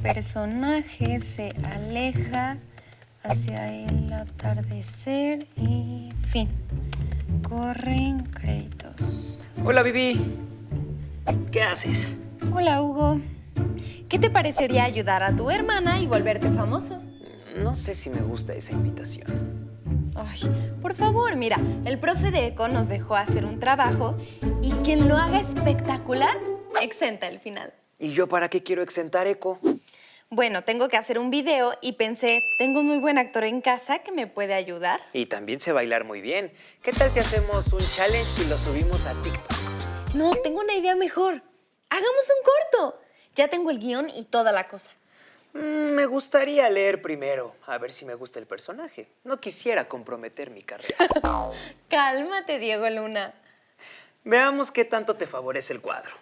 personaje se aleja hacia el atardecer y fin. Corren créditos. Hola, Vivi. ¿Qué haces? Hola, Hugo. ¿Qué te parecería ayudar a tu hermana y volverte famoso? No sé si me gusta esa invitación. Ay, por favor, mira, el profe de Eco nos dejó hacer un trabajo y quien lo haga espectacular, exenta el final. ¿Y yo para qué quiero exentar Eco? Bueno, tengo que hacer un video y pensé, tengo un muy buen actor en casa que me puede ayudar. Y también sé bailar muy bien. ¿Qué tal si hacemos un challenge y lo subimos a TikTok? No, tengo una idea mejor. Hagamos un corto. Ya tengo el guión y toda la cosa. Me gustaría leer primero, a ver si me gusta el personaje. No quisiera comprometer mi carrera. Cálmate, Diego Luna. Veamos qué tanto te favorece el cuadro.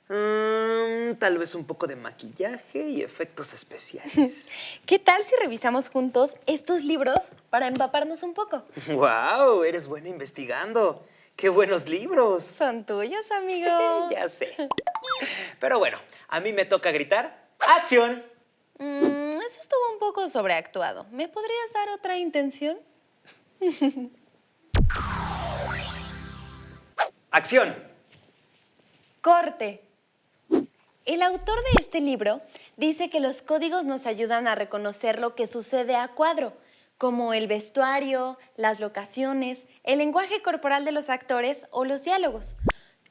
Tal vez un poco de maquillaje y efectos especiales. ¿Qué tal si revisamos juntos estos libros para empaparnos un poco? ¡Wow! Eres buena investigando. ¡Qué buenos libros! Son tuyos, amigo. Ya sé. Pero bueno, a mí me toca gritar ¡acción! Eso estuvo un poco sobreactuado. ¿Me podrías dar otra intención? ¡Acción! Corte. El autor de este libro dice que los códigos nos ayudan a reconocer lo que sucede a cuadro, como el vestuario, las locaciones, el lenguaje corporal de los actores o los diálogos.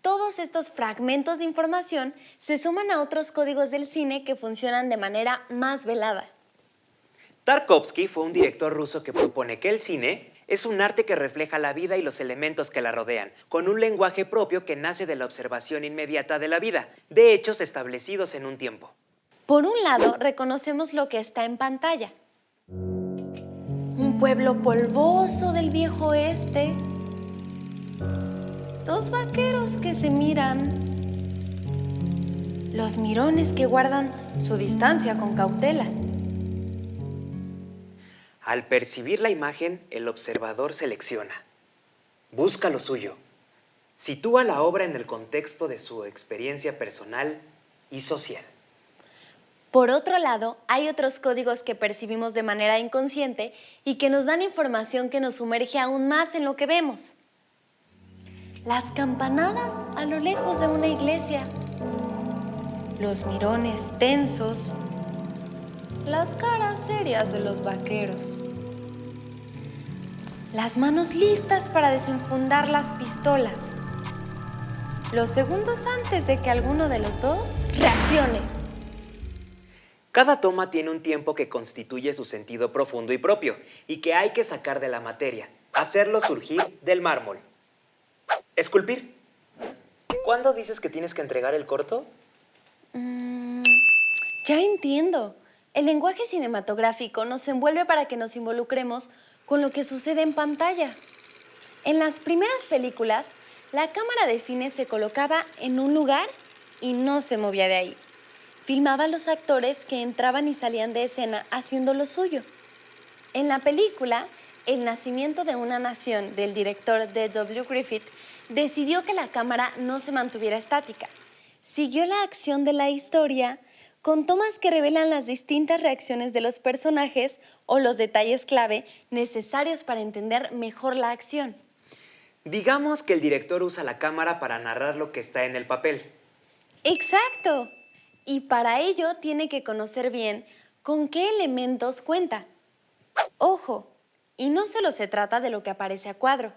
Todos estos fragmentos de información se suman a otros códigos del cine que funcionan de manera más velada. Tarkovsky fue un director ruso que propone que el cine es un arte que refleja la vida y los elementos que la rodean, con un lenguaje propio que nace de la observación inmediata de la vida, de hechos establecidos en un tiempo. Por un lado, reconocemos lo que está en pantalla. Un pueblo polvoso del viejo oeste. Dos vaqueros que se miran. Los mirones que guardan su distancia con cautela. Al percibir la imagen, el observador selecciona. Busca lo suyo. Sitúa la obra en el contexto de su experiencia personal y social. Por otro lado, hay otros códigos que percibimos de manera inconsciente y que nos dan información que nos sumerge aún más en lo que vemos. Las campanadas a lo lejos de una iglesia. Los mirones tensos. Las caras serias de los vaqueros. Las manos listas para desenfundar las pistolas. Los segundos antes de que alguno de los dos reaccione. Cada toma tiene un tiempo que constituye su sentido profundo y propio, y que hay que sacar de la materia, hacerlo surgir del mármol. Esculpir. ¿Cuándo dices que tienes que entregar el corto? Ya entiendo. El lenguaje cinematográfico nos envuelve para que nos involucremos con lo que sucede en pantalla. En las primeras películas, la cámara de cine se colocaba en un lugar y no se movía de ahí. Filmaba a los actores que entraban y salían de escena haciendo lo suyo. En la película, El nacimiento de una nación, del director D.W. Griffith, decidió que la cámara no se mantuviera estática. Siguió la acción de la historia con tomas que revelan las distintas reacciones de los personajes o los detalles clave necesarios para entender mejor la acción. Digamos que el director usa la cámara para narrar lo que está en el papel. ¡Exacto! Y para ello tiene que conocer bien con qué elementos cuenta. Ojo, y no solo se trata de lo que aparece a cuadro.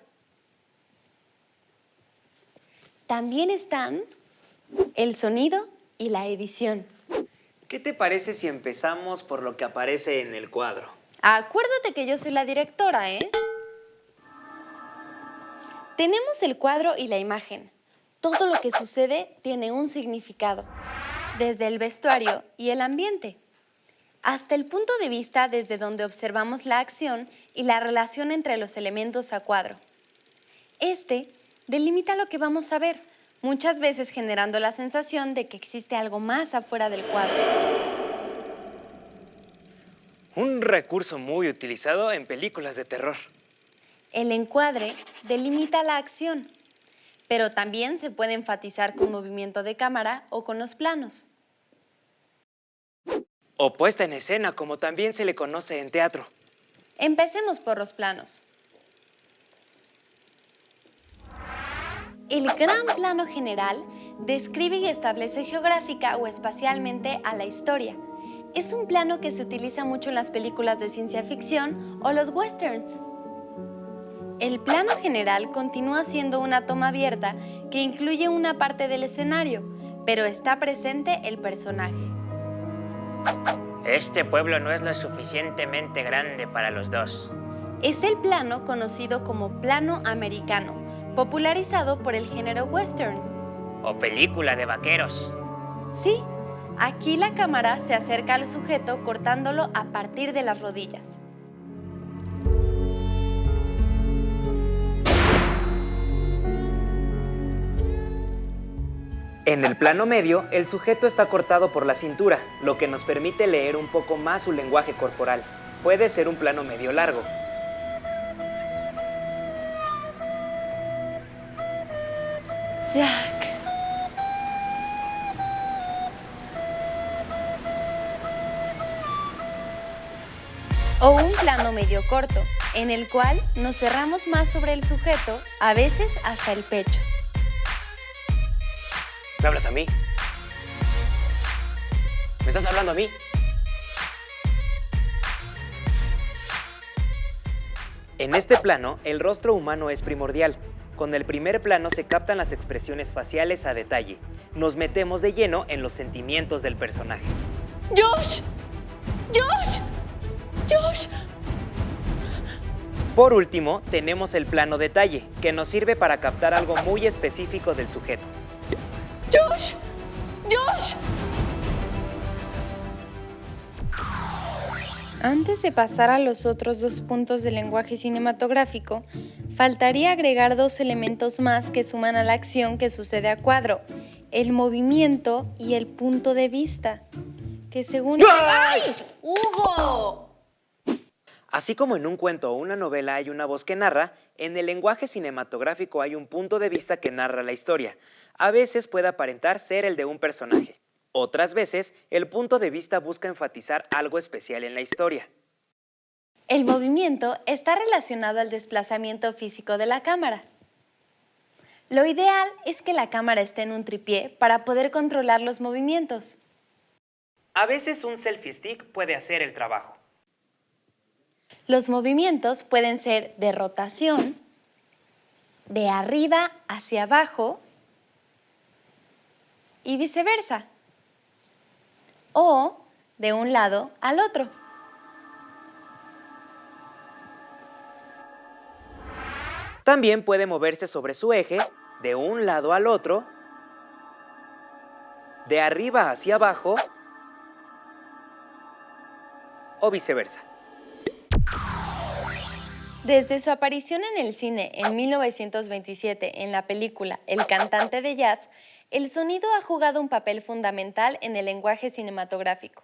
También están el sonido y la edición. ¿Qué te parece si empezamos por lo que aparece en el cuadro? Acuérdate que yo soy la directora, ¿eh? Tenemos el cuadro y la imagen. Todo lo que sucede tiene un significado, desde el vestuario y el ambiente, hasta el punto de vista desde donde observamos la acción y la relación entre los elementos a cuadro. Este delimita lo que vamos a ver, muchas veces generando la sensación de que existe algo más afuera del cuadro. Un recurso muy utilizado en películas de terror. El encuadre delimita la acción, pero también se puede enfatizar con movimiento de cámara o con los planos. O puesta en escena, como también se le conoce en teatro. Empecemos por los planos. El gran plano general describe y establece geográfica o espacialmente a la historia. Es un plano que se utiliza mucho en las películas de ciencia ficción o los westerns. El plano general continúa siendo una toma abierta que incluye una parte del escenario, pero está presente el personaje. Este pueblo no es lo suficientemente grande para los dos. Es el plano conocido como plano americano, popularizado por el género western. O película de vaqueros. Sí, aquí la cámara se acerca al sujeto cortándolo a partir de las rodillas. En el plano medio, el sujeto está cortado por la cintura, lo que nos permite leer un poco más su lenguaje corporal. Puede ser un plano medio largo. Jack. O un plano medio corto, en el cual nos cerramos más sobre el sujeto, a veces hasta el pecho. ¿Me hablas a mí? ¿Me estás hablando a mí? En este plano, el rostro humano es primordial. Con el primer plano se captan las expresiones faciales a detalle. Nos metemos de lleno en los sentimientos del personaje. ¡Josh! ¡Josh! ¡Josh! Por último, tenemos el plano detalle, que nos sirve para captar algo muy específico del sujeto. ¡Josh! ¡Josh! Antes de pasar a los otros dos puntos del lenguaje cinematográfico, faltaría agregar dos elementos más que suman a la acción que sucede a cuadro: el movimiento y el punto de vista, que según... ¡Ay! ¡Hugo! Así como en un cuento o una novela hay una voz que narra, en el lenguaje cinematográfico hay un punto de vista que narra la historia. A veces puede aparentar ser el de un personaje. Otras veces, el punto de vista busca enfatizar algo especial en la historia. El movimiento está relacionado al desplazamiento físico de la cámara. Lo ideal es que la cámara esté en un tripié para poder controlar los movimientos. A veces un selfie stick puede hacer el trabajo. Los movimientos pueden ser de rotación, de arriba hacia abajo y viceversa, o de un lado al otro. También puede moverse sobre su eje, de un lado al otro, de arriba hacia abajo o viceversa. Desde su aparición en el cine en 1927 en la película El cantante de jazz, el sonido ha jugado un papel fundamental en el lenguaje cinematográfico.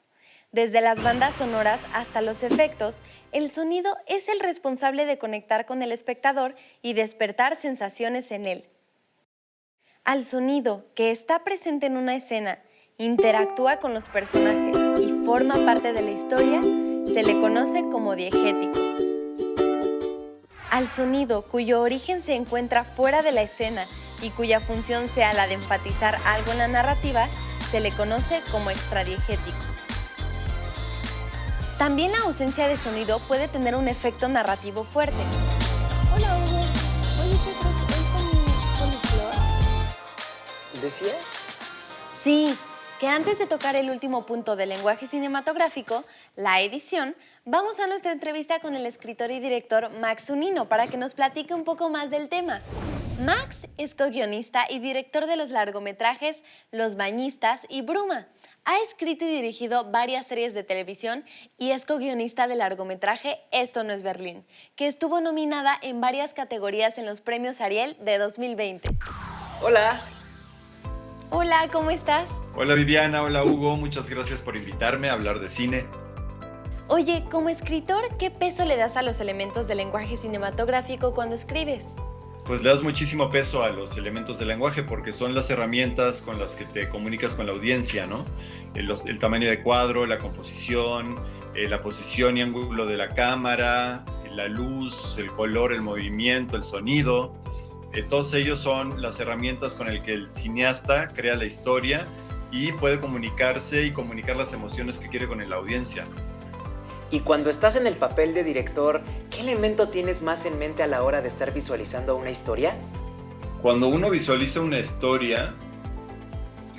Desde las bandas sonoras hasta los efectos, el sonido es el responsable de conectar con el espectador y despertar sensaciones en él. Al sonido que está presente en una escena, interactúa con los personajes y forma parte de la historia, se le conoce como diegético. Al sonido cuyo origen se encuentra fuera de la escena y cuya función sea la de enfatizar algo en la narrativa, se le conoce como extradiegético. También la ausencia de sonido puede tener un efecto narrativo fuerte. Hola, Hugo. Oye, ¿qué crees? ¿Es con coliflor? ¿Decías? Sí, que antes de tocar el último punto del lenguaje cinematográfico, la edición, vamos a nuestra entrevista con el escritor y director Max Zunino para que nos platique un poco más del tema. Max es co-guionista y director de los largometrajes Los Bañistas y Bruma. Ha escrito y dirigido varias series de televisión y es co-guionista del largometraje Esto no es Berlín, que estuvo nominada en varias categorías en los premios Ariel de 2020. Hola. Hola, ¿cómo estás? Hola Viviana, hola Hugo, muchas gracias por invitarme a hablar de cine. Oye, como escritor, ¿qué peso le das a los elementos del lenguaje cinematográfico cuando escribes? pues le das muchísimo peso a los elementos del lenguaje porque son las herramientas con las que te comunicas con la audiencia, ¿no? El tamaño de cuadro, la composición, la posición y ángulo de la cámara, la luz, el color, el movimiento, el sonido. Todos ellos son las herramientas con las que el cineasta crea la historia y puede comunicarse y comunicar las emociones que quiere con la audiencia. Y cuando estás en el papel de director, ¿qué elemento tienes más en mente a la hora de estar visualizando una historia? Cuando uno visualiza una historia,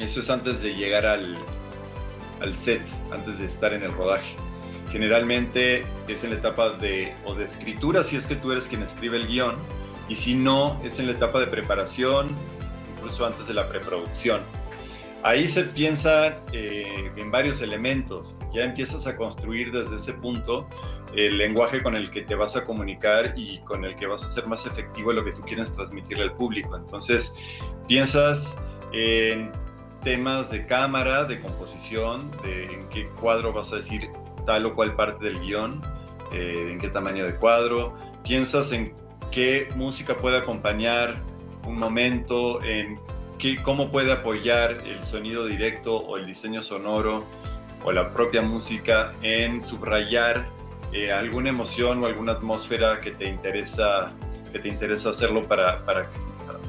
eso es antes de llegar al set, antes de estar en el rodaje. Generalmente es en la etapa de escritura, si es que tú eres quien escribe el guión, y si no, es en la etapa de preparación, incluso antes de la preproducción. Ahí se piensa en varios elementos. Ya empiezas a construir desde ese punto el lenguaje con el que te vas a comunicar y con el que vas a hacer más efectivo lo que tú quieres transmitirle al público. Entonces, piensas en temas de cámara, de composición, de en qué cuadro vas a decir tal o cual parte del guión, en qué tamaño de cuadro. Piensas en qué música puede acompañar un momento, en cómo puede apoyar el sonido directo o el diseño sonoro o la propia música en subrayar alguna emoción o alguna atmósfera que te interesa hacerlo para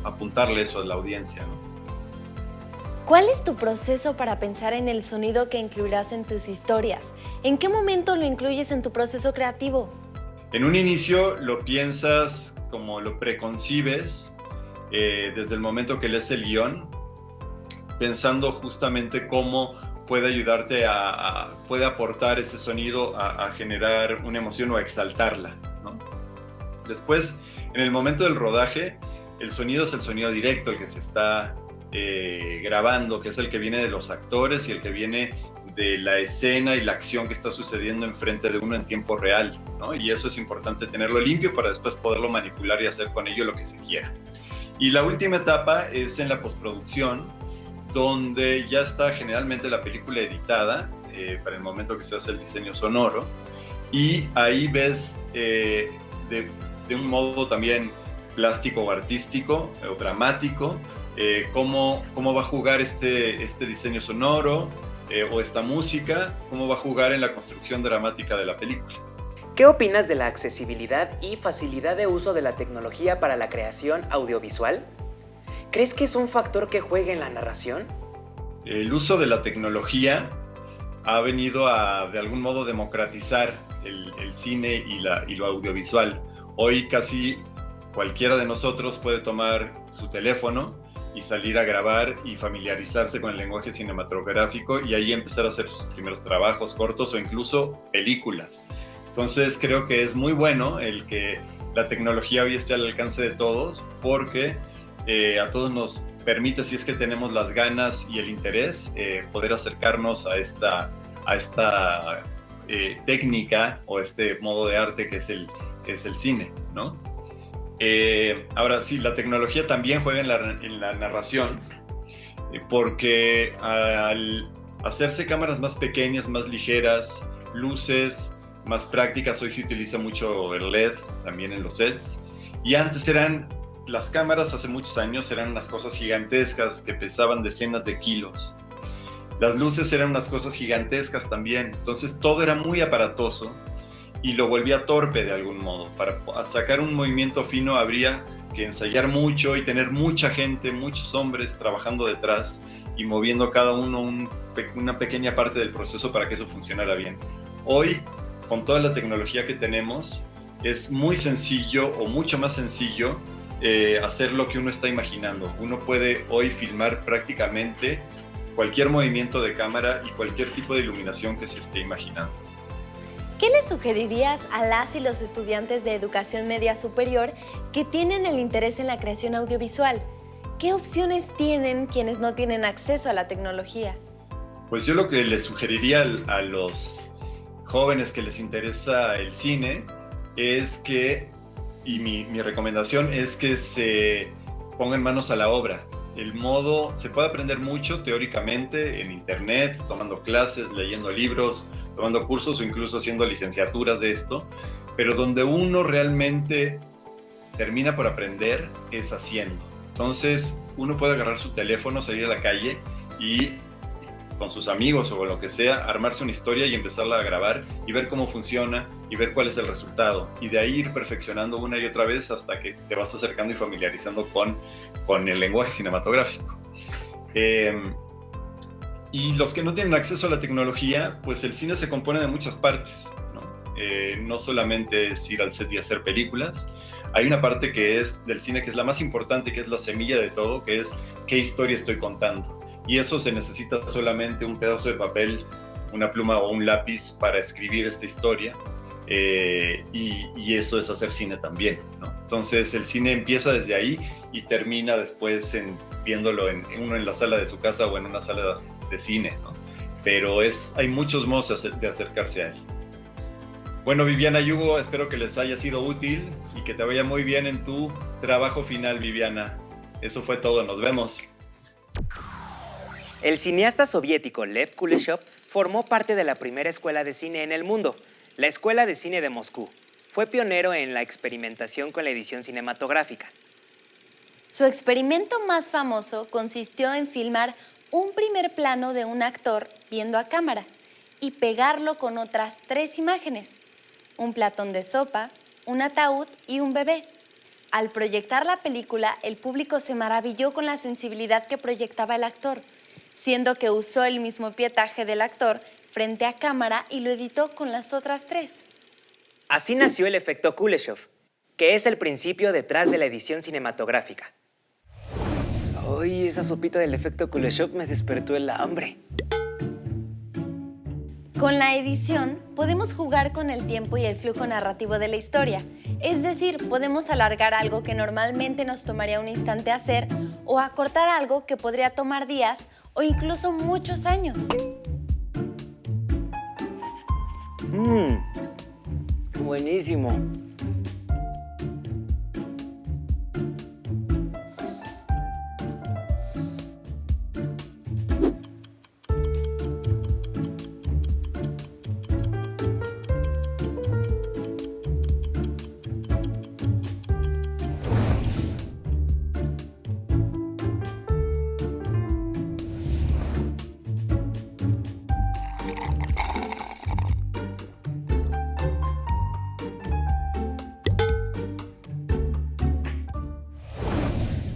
apuntarle eso a la audiencia, ¿no? ¿Cuál es tu proceso para pensar en el sonido que incluirás en tus historias? ¿En qué momento lo incluyes en tu proceso creativo? En un inicio lo piensas como lo preconcibes, desde el momento que lees el guión, pensando justamente cómo puede ayudarte puede aportar ese sonido a generar una emoción o a exaltarla, ¿no? Después, en el momento del rodaje, el sonido es el sonido directo, el que se está grabando, que es el que viene de los actores y el que viene de la escena y la acción que está sucediendo enfrente de uno en tiempo real, ¿no? Y eso es importante tenerlo limpio para después poderlo manipular y hacer con ello lo que se quiera. Y la última etapa es en la postproducción, donde ya está generalmente la película editada para el momento que se hace el diseño sonoro, y ahí ves de un modo también plástico o artístico o dramático cómo va a jugar este diseño sonoro o esta música, cómo va a jugar en la construcción dramática de la película. ¿Qué opinas de la accesibilidad y facilidad de uso de la tecnología para la creación audiovisual? ¿Crees que es un factor que juegue en la narración? El uso de la tecnología ha venido a, de algún modo, democratizar el cine y lo audiovisual. Hoy casi cualquiera de nosotros puede tomar su teléfono y salir a grabar y familiarizarse con el lenguaje cinematográfico y ahí empezar a hacer sus primeros trabajos cortos o incluso películas. Entonces creo que es muy bueno el que la tecnología hoy esté al alcance de todos, porque a todos nos permite, si es que tenemos las ganas y el interés, poder acercarnos a esta técnica o este modo de arte que es el cine, ¿no? Ahora sí, la tecnología también juega en la narración, porque al hacerse cámaras más pequeñas, más ligeras, luces más prácticas, hoy se utiliza mucho el LED también en los sets, y antes las cámaras hace muchos años eran unas cosas gigantescas que pesaban decenas de kilos. Las luces eran unas cosas gigantescas también, entonces todo era muy aparatoso y lo volvía torpe de algún modo. Para sacar un movimiento fino habría que ensayar mucho y tener mucha gente, muchos hombres trabajando detrás y moviendo cada uno una pequeña parte del proceso para que eso funcionara bien. Hoy, con toda la tecnología que tenemos, es muy sencillo o mucho más sencillo hacer lo que uno está imaginando. Uno puede hoy filmar prácticamente cualquier movimiento de cámara y cualquier tipo de iluminación que se esté imaginando. ¿Qué le sugerirías a las y los estudiantes de educación media superior que tienen el interés en la creación audiovisual? ¿Qué opciones tienen quienes no tienen acceso a la tecnología? Pues yo lo que les sugeriría a los jóvenes que les interesa el cine es que, y mi recomendación es que se pongan manos a la obra. Se puede aprender mucho teóricamente en internet, tomando clases, leyendo libros, tomando cursos o incluso haciendo licenciaturas de esto, pero donde uno realmente termina por aprender es haciendo. Entonces, uno puede agarrar su teléfono, salir a la calle y con sus amigos o lo que sea, armarse una historia y empezarla a grabar y ver cómo funciona y ver cuál es el resultado. Y de ahí ir perfeccionando una y otra vez hasta que te vas acercando y familiarizando con el lenguaje cinematográfico. Y los que no tienen acceso a la tecnología, pues el cine se compone de muchas partes, ¿no? No solamente es ir al set y hacer películas. Hay una parte que es del cine que es la más importante, que es la semilla de todo, que es qué historia estoy contando. Y eso se necesita solamente un pedazo de papel, una pluma o un lápiz para escribir esta historia. Y eso es hacer cine también, ¿no? Entonces el cine empieza desde ahí y termina después viéndolo uno en la sala de su casa o en una sala de cine, ¿no? Pero hay muchos modos de acercarse a él. Bueno, Viviana y Hugo, espero que les haya sido útil y que te vaya muy bien en tu trabajo final, Viviana. Eso fue todo, nos vemos. El cineasta soviético Lev Kuleshov formó parte de la primera escuela de cine en el mundo, la Escuela de Cine de Moscú. Fue pionero en la experimentación con la edición cinematográfica. Su experimento más famoso consistió en filmar un primer plano de un actor viendo a cámara y pegarlo con otras 3 imágenes: un platón de sopa, un ataúd y un bebé. Al proyectar la película, el público se maravilló con la sensibilidad que proyectaba el actor, siendo que usó el mismo pietaje del actor frente a cámara y lo editó con las otras 3. Así nació el efecto Kuleshov, que es el principio detrás de la edición cinematográfica. Ay, esa sopita del efecto Kuleshov me despertó el hambre. Con la edición, podemos jugar con el tiempo y el flujo narrativo de la historia. Es decir, podemos alargar algo que normalmente nos tomaría un instante hacer o acortar algo que podría tomar días o incluso muchos años. Buenísimo.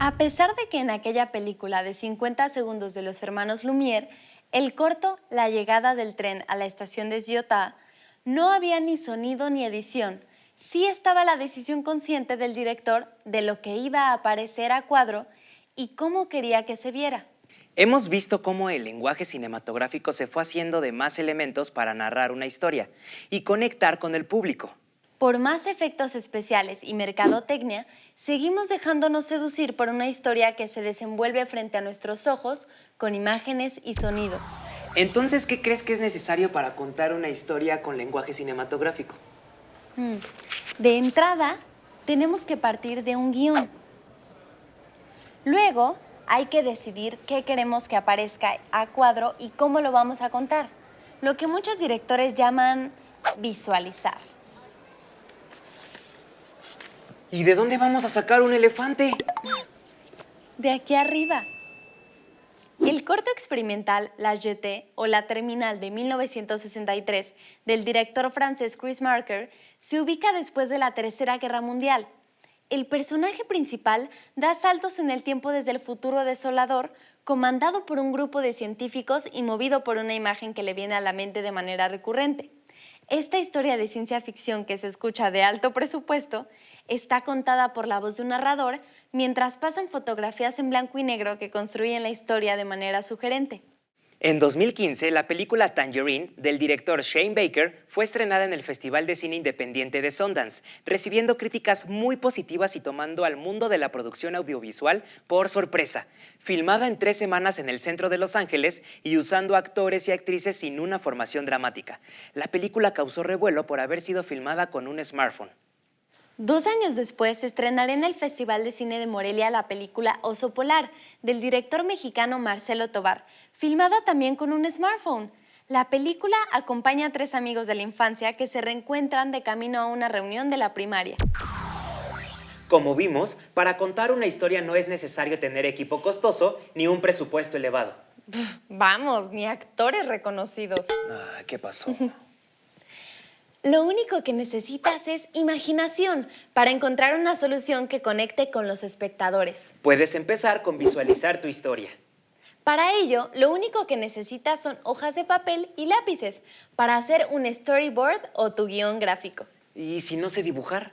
A pesar de que en aquella película de 50 segundos de los hermanos Lumière, el corto La llegada del tren a la estación de Sciota, no había ni sonido ni edición, sí estaba la decisión consciente del director de lo que iba a aparecer a cuadro y cómo quería que se viera. Hemos visto cómo el lenguaje cinematográfico se fue haciendo de más elementos para narrar una historia y conectar con el público. Por más efectos especiales y mercadotecnia, seguimos dejándonos seducir por una historia que se desenvuelve frente a nuestros ojos con imágenes y sonido. Entonces, ¿qué crees que es necesario para contar una historia con lenguaje cinematográfico? De entrada, tenemos que partir de un guión. Luego, hay que decidir qué queremos que aparezca a cuadro y cómo lo vamos a contar, lo que muchos directores llaman visualizar. ¿Y de dónde vamos a sacar un elefante? De aquí arriba. El corto experimental La Jetée o La Terminal de 1963 del director francés Chris Marker se ubica después de la Tercera Guerra Mundial. El personaje principal da saltos en el tiempo desde el futuro desolador, comandado por un grupo de científicos y movido por una imagen que le viene a la mente de manera recurrente. Esta historia de ciencia ficción que se escucha de alto presupuesto está contada por la voz de un narrador mientras pasan fotografías en blanco y negro que construyen la historia de manera sugerente. En 2015, la película Tangerine, del director Shane Baker, fue estrenada en el Festival de Cine Independiente de Sundance, recibiendo críticas muy positivas y tomando al mundo de la producción audiovisual por sorpresa. Filmada en 3 semanas en el centro de Los Ángeles y usando actores y actrices sin una formación dramática. La película causó revuelo por haber sido filmada con un smartphone. 2 años después se estrenará en el Festival de Cine de Morelia la película Oso Polar, del director mexicano Marcelo Tovar, filmada también con un smartphone. La película acompaña a 3 amigos de la infancia que se reencuentran de camino a una reunión de la primaria. Como vimos, para contar una historia no es necesario tener equipo costoso ni un presupuesto elevado. Vamos, ni actores reconocidos. Ah, ¿qué pasó? Lo único que necesitas es imaginación para encontrar una solución que conecte con los espectadores. Puedes empezar con visualizar tu historia. Para ello, lo único que necesitas son hojas de papel y lápices para hacer un storyboard o tu guión gráfico. ¿Y si no sé dibujar?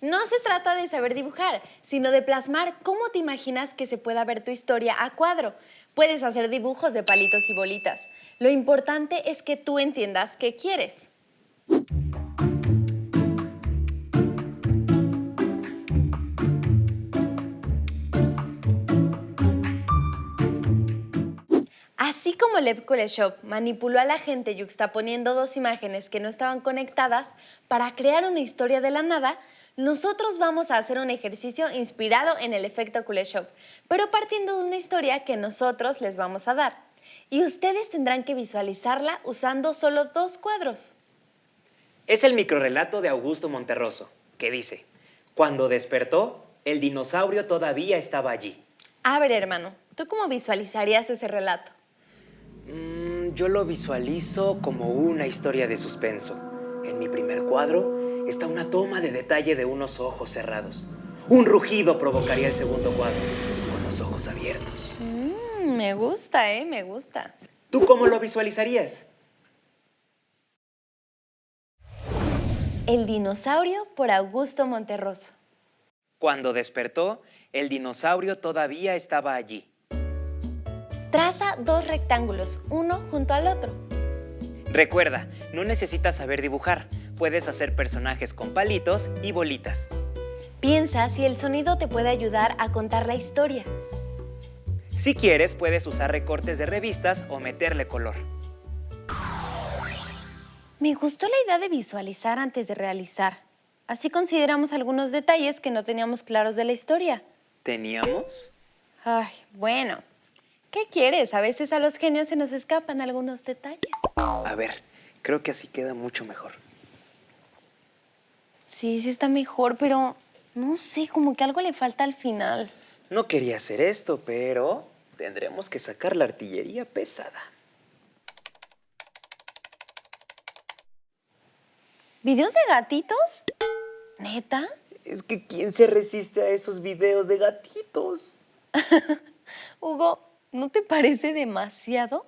No se trata de saber dibujar, sino de plasmar cómo te imaginas que se pueda ver tu historia a cuadro. Puedes hacer dibujos de palitos y bolitas. Lo importante es que tú entiendas qué quieres. Así como Lev Kuleshov manipuló a la gente yuxtaponiendo dos imágenes que no estaban conectadas para crear una historia de la nada, nosotros vamos a hacer un ejercicio inspirado en el efecto Kuleshov, pero partiendo de una historia que nosotros les vamos a dar. Y ustedes tendrán que visualizarla usando solo 2 cuadros. Es el microrrelato de Augusto Monterroso, que dice: cuando despertó, el dinosaurio todavía estaba allí. A ver, hermano, ¿tú cómo visualizarías ese relato? Yo lo visualizo como una historia de suspenso. En mi primer cuadro está una toma de detalle de unos ojos cerrados. Un rugido provocaría el segundo cuadro, con los ojos abiertos. Me gusta, me gusta. ¿Tú cómo lo visualizarías? El dinosaurio por Augusto Monterroso. Cuando despertó, el dinosaurio todavía estaba allí. Traza 2 rectángulos, uno junto al otro. Recuerda, no necesitas saber dibujar. Puedes hacer personajes con palitos y bolitas. Piensa si el sonido te puede ayudar a contar la historia. Si quieres, puedes usar recortes de revistas o meterle color. Me gustó la idea de visualizar antes de realizar. Así consideramos algunos detalles que no teníamos claros de la historia. ¿Teníamos? Ay, bueno. ¿Qué quieres? A veces a los genios se nos escapan algunos detalles. A ver, creo que así queda mucho mejor. Sí, sí está mejor, pero no sé, como que algo le falta al final. No quería hacer esto, pero tendremos que sacar la artillería pesada. ¿Videos de gatitos? ¿Neta? Es que ¿quién se resiste a esos videos de gatitos? Hugo, ¿no te parece demasiado?